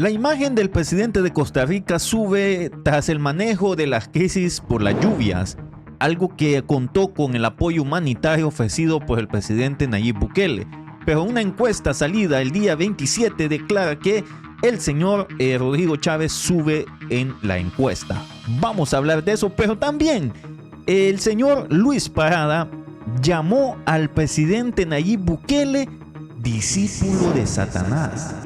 La imagen del presidente de Costa Rica sube tras el manejo de las crisis por las lluvias, algo que contó con el apoyo humanitario ofrecido por el presidente Nayib Bukele. Pero una encuesta salida el día 27 declara que el señor Rodrigo Chávez sube en la encuesta. Vamos a hablar de eso, pero también el señor Luis Parada llamó al presidente Nayib Bukele discípulo de Satanás.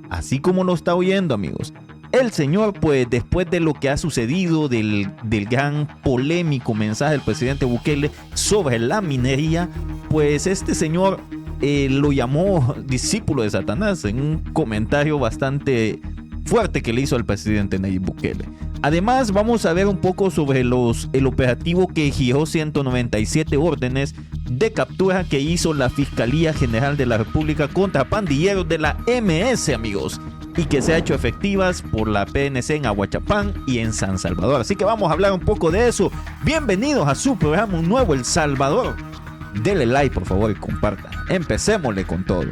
Así como lo está oyendo, amigos. El señor, pues después de lo que ha sucedido, del gran polémico mensaje del presidente Bukele sobre la minería, pues este señor lo llamó discípulo de Satanás en un comentario bastante fuerte que le hizo al presidente Nayib Bukele. Además, vamos a ver un poco sobre el operativo que giró 197 órdenes de captura que hizo la Fiscalía General de la República contra pandilleros de la MS, amigos, y que se ha hecho efectivas por la PNC en Aguachapán y en San Salvador. Así que vamos a hablar un poco de eso. Bienvenidos a su programa Un Nuevo El Salvador. Dele like, por favor, y compartan. Empecémosle con todo.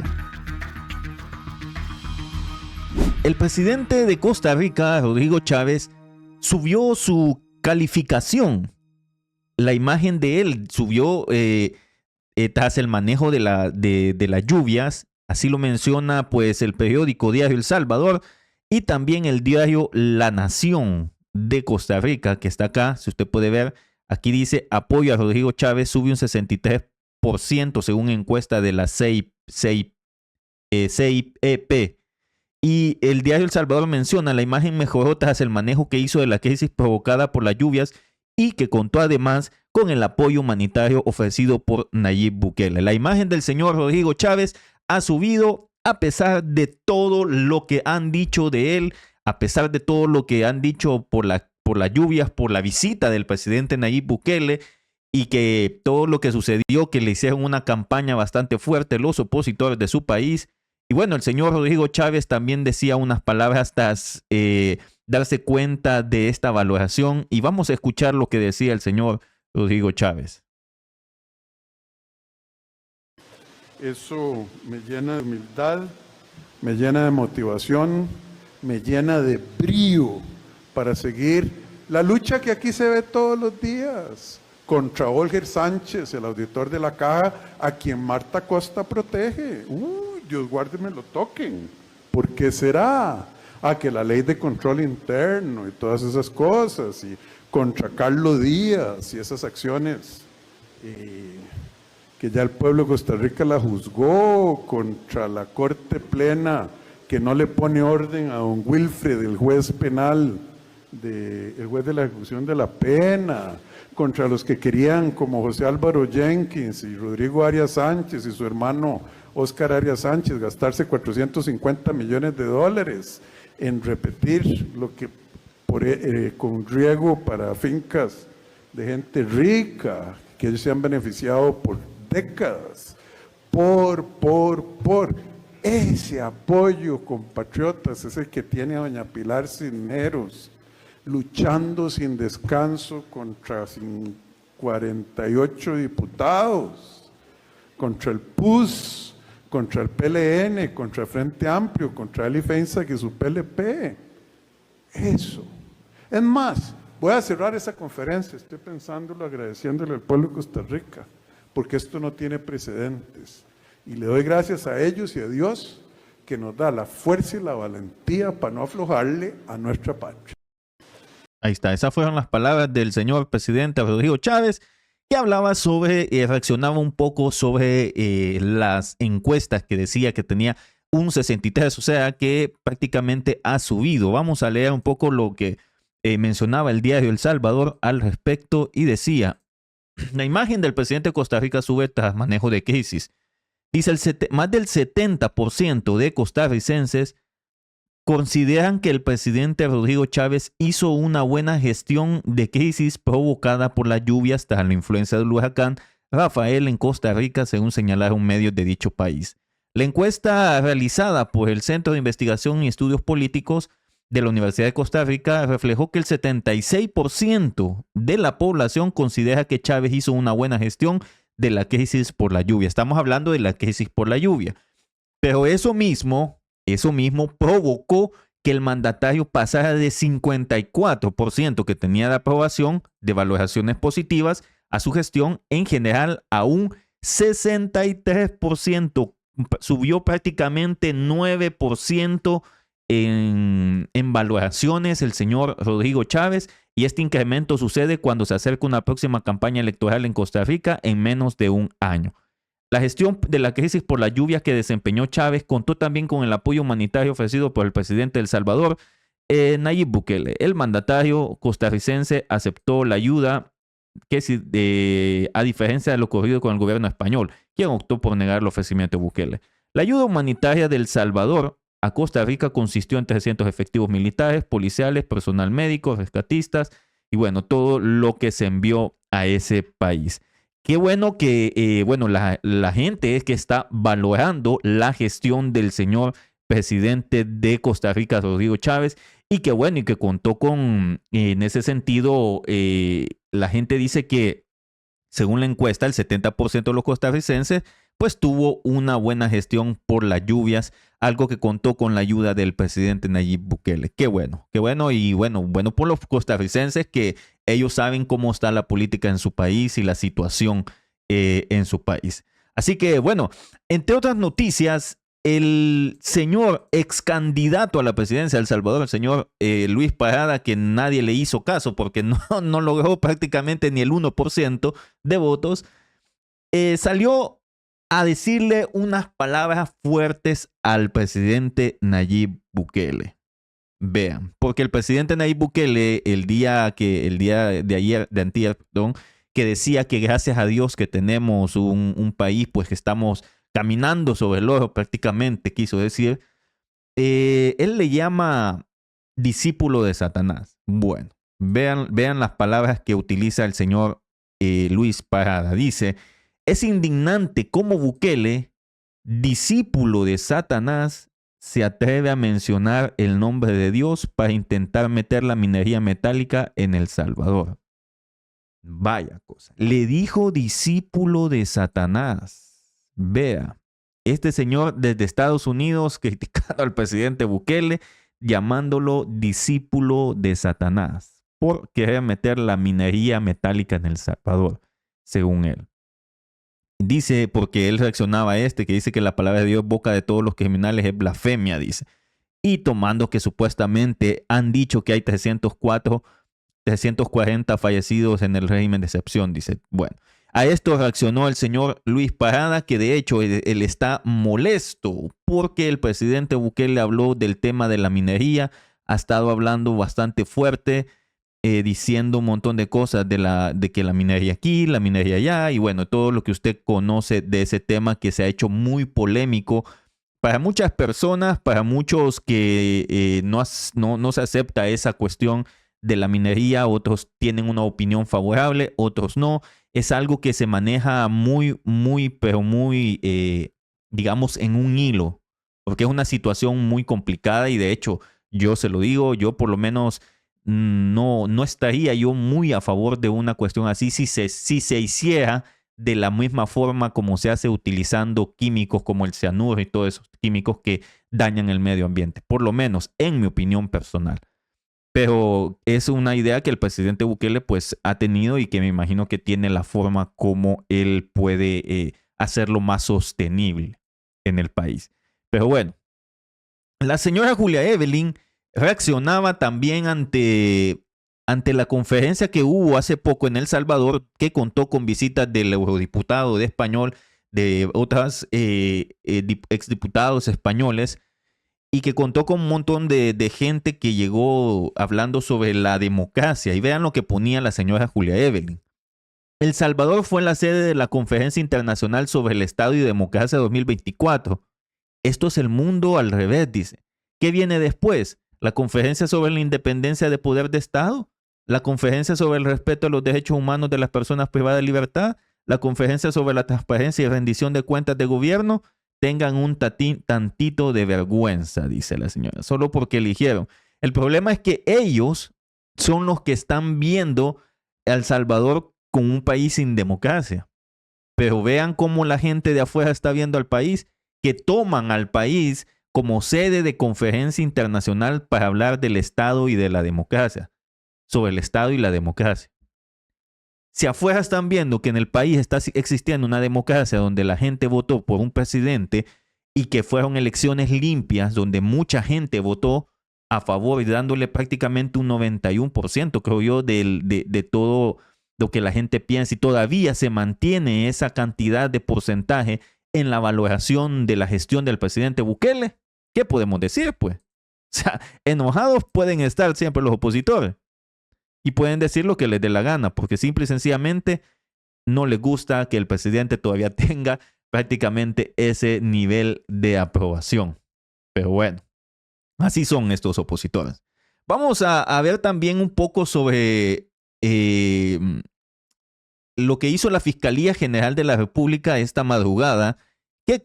El presidente de Costa Rica, Rodrigo Chávez, subió su calificación. La imagen de él subió tras el manejo de las lluvias. Así lo menciona pues el periódico Diario El Salvador y también el diario La Nación de Costa Rica, que está acá. Si usted puede ver, aquí dice apoyo a Rodrigo Chávez sube un 63% según encuesta de la CIEP. Y el diario El Salvador menciona la imagen mejoró tras el manejo que hizo de la crisis provocada por las lluvias y que contó además con el apoyo humanitario ofrecido por Nayib Bukele. La imagen del señor Rodrigo Chávez ha subido a pesar de todo lo que han dicho de él, a pesar de todo lo que han dicho por las lluvias, por la visita del presidente Nayib Bukele y que todo lo que sucedió, que le hicieron una campaña bastante fuerte los opositores de su país. Y bueno, el señor Rodrigo Chávez también decía unas palabras tras darse cuenta de esta valoración y vamos a escuchar lo que decía el señor Rodrigo Chávez. Eso me llena de humildad, me llena de motivación, me llena de brío para seguir la lucha que aquí se ve todos los días contra Olger Sánchez, el auditor de la Caja, a quien Marta Costa protege. Dios guarde me lo toquen. ¿Por qué será? Que la ley de control interno y todas esas cosas, y contra Carlos Díaz y esas acciones, que ya el pueblo de Costa Rica la juzgó, contra la Corte Plena, que no le pone orden a don Wilfred, el juez penal, el juez de la ejecución de la pena, contra los que querían, como José Álvaro Jenkins y Rodrigo Arias Sánchez y su hermano Óscar Arias Sánchez, gastarse 450 millones de dólares en repetir lo que con riego para fincas de gente rica, que ellos se han beneficiado por décadas, por ese apoyo, compatriotas, es el que tiene a doña Pilar Cisneros luchando sin descanso contra 48 diputados, contra el PUS, contra el PLN, contra el Frente Amplio, contra Eli Feinsack y su PLP. Eso. Es más, voy a cerrar esa conferencia, estoy pensándolo, agradeciéndole al pueblo de Costa Rica, porque esto no tiene precedentes. Y le doy gracias a ellos y a Dios que nos da la fuerza y la valentía para no aflojarle a nuestra patria. Ahí está, esas fueron las palabras del señor presidente Rodrigo Chávez, que hablaba sobre, reaccionaba un poco sobre las encuestas que decía que tenía un 63, o sea que prácticamente ha subido. Vamos a leer un poco lo que mencionaba el diario El Salvador al respecto y decía, la imagen del presidente de Costa Rica sube tras manejo de crisis. Dice, más del 70% de costarricenses consideran que el presidente Rodrigo Chávez hizo una buena gestión de crisis provocada por las lluvias tras la influencia del huracán Rafael en Costa Rica, según señalaron medios de dicho país. La encuesta realizada por el Centro de Investigación y Estudios Políticos de la Universidad de Costa Rica reflejó que el 76% de la población considera que Chávez hizo una buena gestión de la crisis por la lluvia. Estamos hablando de la crisis por la lluvia. Pero eso mismo provocó que el mandatario pasara de 54% que tenía de aprobación de valoraciones positivas a su gestión en general a un 63%. Subió prácticamente 9% en valoraciones el señor Rodrigo Chávez, y este incremento sucede cuando se acerca una próxima campaña electoral en Costa Rica en menos de un año. La gestión de la crisis por la lluvia que desempeñó Chávez contó también con el apoyo humanitario ofrecido por el presidente de El Salvador, Nayib Bukele. El mandatario costarricense aceptó la ayuda, a diferencia de lo ocurrido con el gobierno español, quien optó por negar el ofrecimiento de Bukele. La ayuda humanitaria de El Salvador a Costa Rica consistió en 300 efectivos militares, policiales, personal médico, rescatistas y bueno, todo lo que se envió a ese país. Qué bueno que la gente es que está valorando la gestión del señor presidente de Costa Rica, Rodrigo Chávez, y que bueno, y que contó con, en ese sentido, la gente dice que, según la encuesta, el 70% de los costarricenses pues tuvo una buena gestión por las lluvias, algo que contó con la ayuda del presidente Nayib Bukele. Qué bueno, y bueno por los costarricenses, que ellos saben cómo está la política en su país y la situación en su país. Así que bueno, entre otras noticias, el señor ex candidato a la presidencia de El Salvador, el señor Luis Parada, que nadie le hizo caso porque no logró prácticamente ni el 1% de votos, salió a decirle unas palabras fuertes al presidente Nayib Bukele. Vean, porque el presidente Nayib Bukele el día de antier, que decía que gracias a Dios que tenemos un país, pues que estamos caminando sobre el oro prácticamente, quiso decir, él le llama discípulo de Satanás. Bueno, vean las palabras que utiliza el señor Luis Parada. Dice: es indignante cómo Bukele, discípulo de Satanás, se atreve a mencionar el nombre de Dios para intentar meter la minería metálica en El Salvador. Vaya cosa. Le dijo discípulo de Satanás. Vea, este señor desde Estados Unidos criticando al presidente Bukele, llamándolo discípulo de Satanás por querer meter la minería metálica en El Salvador, según él. Dice, porque él reaccionaba a que dice que la palabra de Dios, boca de todos los criminales, es blasfemia, dice. Y tomando que supuestamente han dicho que hay 340 fallecidos en el régimen de excepción, dice. Bueno, a esto reaccionó el señor Luis Parada, que de hecho él está molesto porque el presidente Bukele habló del tema de la minería, ha estado hablando bastante fuerte, diciendo un montón de cosas de que la minería aquí, la minería allá, y bueno, todo lo que usted conoce de ese tema que se ha hecho muy polémico para muchas personas, para muchos que no se acepta esa cuestión de la minería, otros tienen una opinión favorable, otros no. Es algo que se maneja muy, digamos, en un hilo, porque es una situación muy complicada y de hecho, yo se lo digo, yo por lo menos no estaría yo muy a favor de una cuestión así si se hiciera de la misma forma como se hace utilizando químicos como el cianuro y todos esos químicos que dañan el medio ambiente, por lo menos en mi opinión personal. Pero es una idea que el presidente Bukele pues ha tenido y que me imagino que tiene la forma como él puede hacerlo más sostenible en el país. Pero bueno, la señora Julia Evelyn reaccionaba también ante la conferencia que hubo hace poco en El Salvador, que contó con visitas del eurodiputado de español, de otras exdiputados españoles, y que contó con un montón de gente que llegó hablando sobre la democracia. Y vean lo que ponía la señora Julia Evelyn. El Salvador fue la sede de la Conferencia Internacional sobre el Estado y Democracia 2024. Esto es el mundo al revés, dice. ¿Qué viene después? ¿La conferencia sobre la independencia de poder de Estado? ¿La conferencia sobre el respeto a los derechos humanos de las personas privadas de libertad? ¿La conferencia sobre la transparencia y rendición de cuentas de gobierno? Tengan un tantito de vergüenza, dice la señora, solo porque eligieron. El problema es que ellos son los que están viendo a El Salvador como un país sin democracia. Pero vean cómo la gente de afuera está viendo al país, que toman al país como sede de conferencia internacional para hablar del Estado y de la democracia, sobre el Estado y la democracia. Si afuera están viendo que en el país está existiendo una democracia donde la gente votó por un presidente y que fueron elecciones limpias, donde mucha gente votó a favor y dándole prácticamente un 91%, creo yo, de todo lo que la gente piensa, y todavía se mantiene esa cantidad de porcentaje en la valoración de la gestión del presidente Bukele, ¿qué podemos decir, pues? O sea, enojados pueden estar siempre los opositores y pueden decir lo que les dé la gana, porque simple y sencillamente no les gusta que el presidente todavía tenga prácticamente ese nivel de aprobación. Pero bueno, así son estos opositores. Vamos a ver también un poco sobre lo que hizo la Fiscalía General de la República esta madrugada, que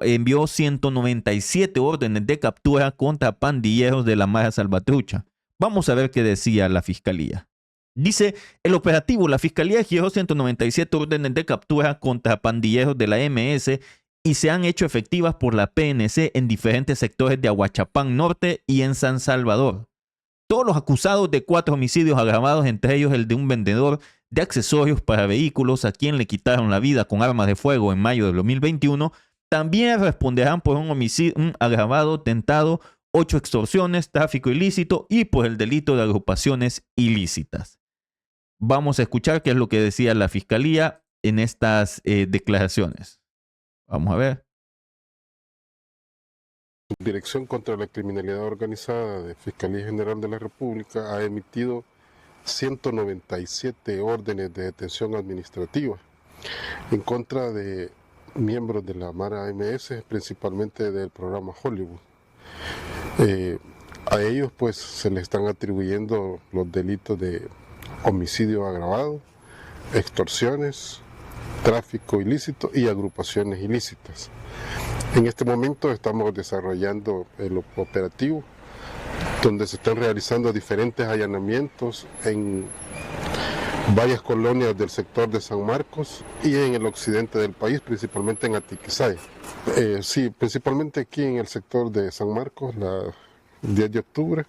envió 197 órdenes de captura contra pandilleros de la Mara Salvatrucha. Vamos a ver qué decía la Fiscalía. Dice, el operativo, la Fiscalía giró 197 órdenes de captura contra pandilleros de la MS y se han hecho efectivas por la PNC en diferentes sectores de Ahuachapán Norte y en San Salvador. Todos los acusados de 4 homicidios agravados, entre ellos el de un vendedor de accesorios para vehículos a quien le quitaron la vida con armas de fuego en mayo de 2021, también responderán por un homicidio, un agravado tentado, 8 extorsiones, tráfico ilícito y por el delito de agrupaciones ilícitas. Vamos a escuchar qué es lo que decía la Fiscalía en estas declaraciones. Vamos a ver. Dirección contra la Criminalidad Organizada de Fiscalía General de la República ha emitido 197 órdenes de detención administrativa en contra de miembros de la Mara MS, principalmente del programa Hollywood. A ellos pues se les están atribuyendo los delitos de homicidio agravado, extorsiones, tráfico ilícito y agrupaciones ilícitas. En este momento estamos desarrollando el operativo donde se están realizando diferentes allanamientos en varias colonias del sector de San Marcos y en el occidente del país, principalmente en Atiquizaya. Sí, principalmente aquí en el sector de San Marcos, la 10 de octubre,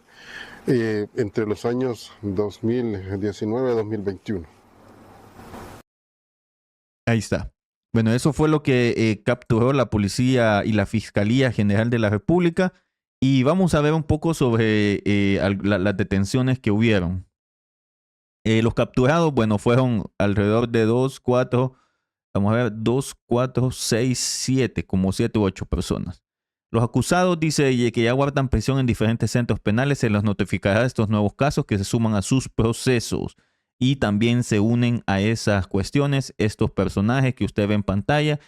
entre los años 2019 a 2021. Ahí está. Bueno, eso fue lo que capturó la Policía y la Fiscalía General de la República. Y vamos a ver un poco sobre las detenciones que hubieron. Los capturados, bueno, fueron alrededor de 2, 4, vamos a ver, 2, 4, 6, 7, como 7 u 8 personas. Los acusados, dice que ya guardan prisión en diferentes centros penales, se les notificará estos nuevos casos que se suman a sus procesos. Y también se unen a esas cuestiones estos personajes que usted ve en pantalla,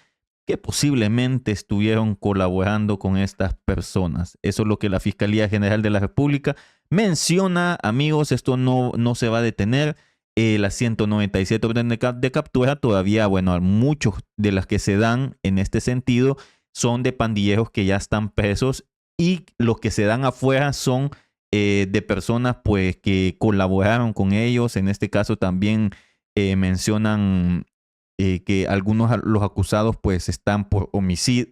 que posiblemente estuvieron colaborando con estas personas. Eso es lo que la Fiscalía General de la República menciona. Amigos, esto no se va a detener. Las 197 órdenes de captura todavía, bueno, muchos de las que se dan en este sentido son de pandilleros que ya están presos, y los que se dan afuera son de personas pues que colaboraron con ellos. En este caso también mencionan que algunos los acusados pues están por homicidio,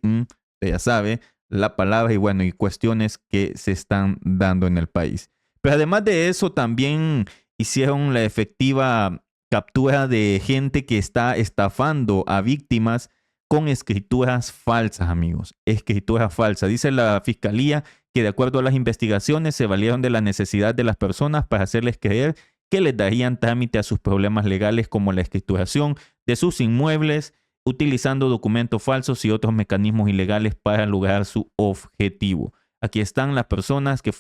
ya sabe la palabra, y bueno, y cuestiones que se están dando en el país. Pero además de eso también hicieron la efectiva captura de gente que está estafando a víctimas con escrituras falsas, amigos. Escrituras falsas. Dice la Fiscalía que de acuerdo a las investigaciones se valieron de la necesidad de las personas para hacerles creer que les darían trámite a sus problemas legales, como la escrituración de sus inmuebles, utilizando documentos falsos y otros mecanismos ilegales para lograr su objetivo. Aquí están las personas que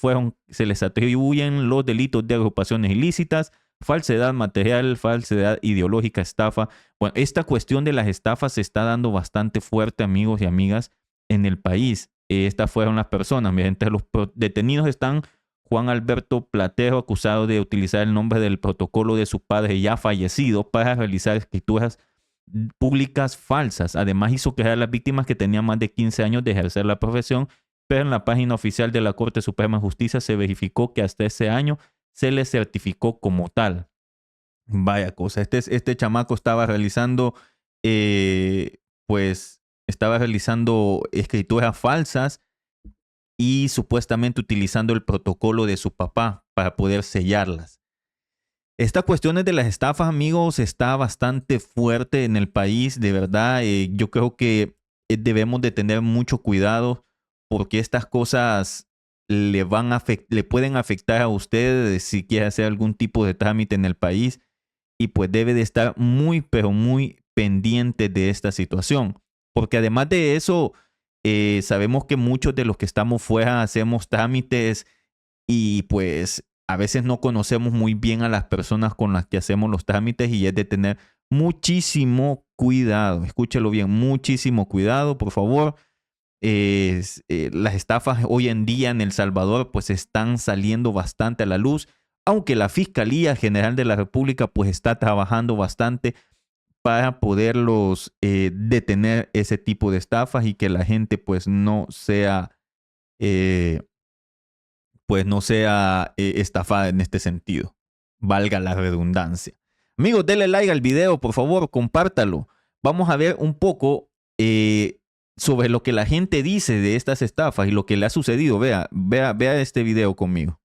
se les atribuyen los delitos de agrupaciones ilícitas, falsedad material, falsedad ideológica, estafa. Bueno, esta cuestión de las estafas se está dando bastante fuerte, amigos y amigas, en el país. Estas fueron las personas. Entre los detenidos están Juan Alberto Platero, acusado de utilizar el nombre del protocolo de su padre ya fallecido para realizar escrituras públicas falsas. Además, hizo creer a las víctimas que tenían más de 15 años de ejercer la profesión, pero en la página oficial de la Corte Suprema de Justicia se verificó que hasta ese año se le certificó como tal. Vaya cosa. Este chamaco estaba realizando, estaba realizando escrituras falsas y supuestamente utilizando el protocolo de su papá para poder sellarlas. Esta cuestión de las estafas, amigos, está bastante fuerte en el país, de verdad. Yo creo que debemos de tener mucho cuidado porque estas cosas le pueden afectar a usted si quiere hacer algún tipo de trámite en el país, y pues debe de estar muy, pero muy pendiente de esta situación. Porque además de eso, sabemos que muchos de los que estamos fuera hacemos trámites y pues a veces no conocemos muy bien a las personas con las que hacemos los trámites, y es de tener muchísimo cuidado. Escúchelo bien, muchísimo cuidado, por favor. Las estafas hoy en día en El Salvador pues están saliendo bastante a la luz, aunque la Fiscalía General de la República pues está trabajando bastante para poderlos detener ese tipo de estafas y que la gente pues no sea estafada en este sentido. Valga la redundancia. Amigos, denle like al video, por favor, compártalo. Vamos a ver un poco sobre lo que la gente dice de estas estafas y lo que le ha sucedido. Vea este video conmigo.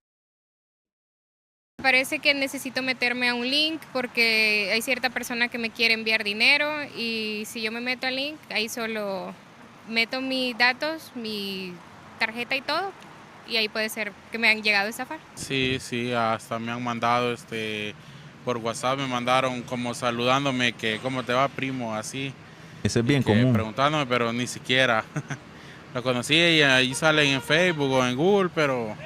Parece que necesito meterme a un link porque hay cierta persona que me quiere enviar dinero, y si yo me meto al link, ahí solo meto mis datos, mi tarjeta y todo, y ahí puede ser que me han llegado a estafar. Sí, hasta me han mandado por WhatsApp, me mandaron como saludándome que cómo te va, primo, así. Eso es bien común. Preguntándome, pero ni siquiera lo conocí, y ahí salen en Facebook o en Google, pero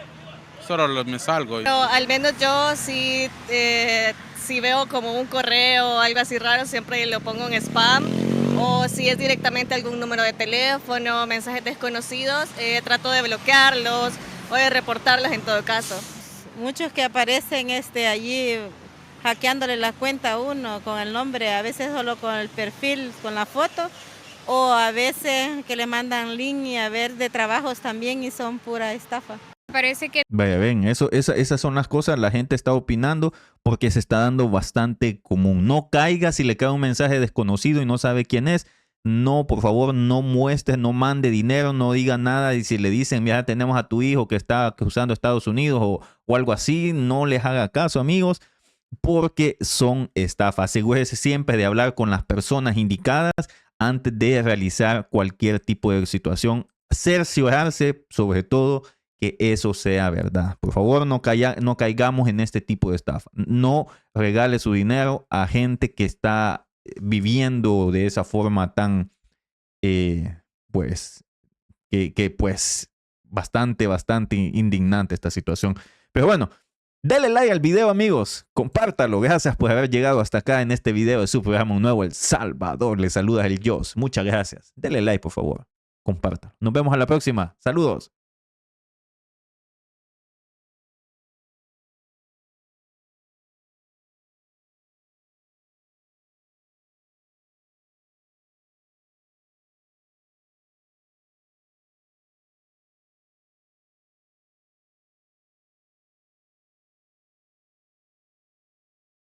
solo me salgo. Pero al menos yo sí, si veo como un correo o algo así raro, siempre lo pongo en spam, o si es directamente algún número de teléfono, mensajes desconocidos, trato de bloquearlos o de reportarlos en todo caso. Muchos que aparecen allí hackeándole la cuenta a uno con el nombre, a veces solo con el perfil, con la foto, o a veces que le mandan link y a ver de trabajos también y son pura estafa. Parece que Vaya, ven, esas son las cosas. La gente está opinando porque se está dando bastante común. No caiga si le cae un mensaje desconocido y no sabe quién es. No, por favor, no muestre, no mande dinero, no diga nada. Y si le dicen, mira, tenemos a tu hijo que está usando Estados Unidos o algo así, no les haga caso, amigos, porque son estafas. Asegúrese siempre de hablar con las personas indicadas antes de realizar cualquier tipo de situación. Cerciorarse, sobre todo, que eso sea verdad. Por favor, no caigamos en este tipo de estafa. No regale su dinero a gente que está viviendo de esa forma tan, pues bastante indignante esta situación. Pero bueno, dale like al video, amigos. Compártalo. Gracias por haber llegado hasta acá en este video de su programa Un Nuevo El Salvador. Les saluda el Jos. Muchas gracias. Dale like, por favor. Compártalo. Nos vemos a la próxima. Saludos.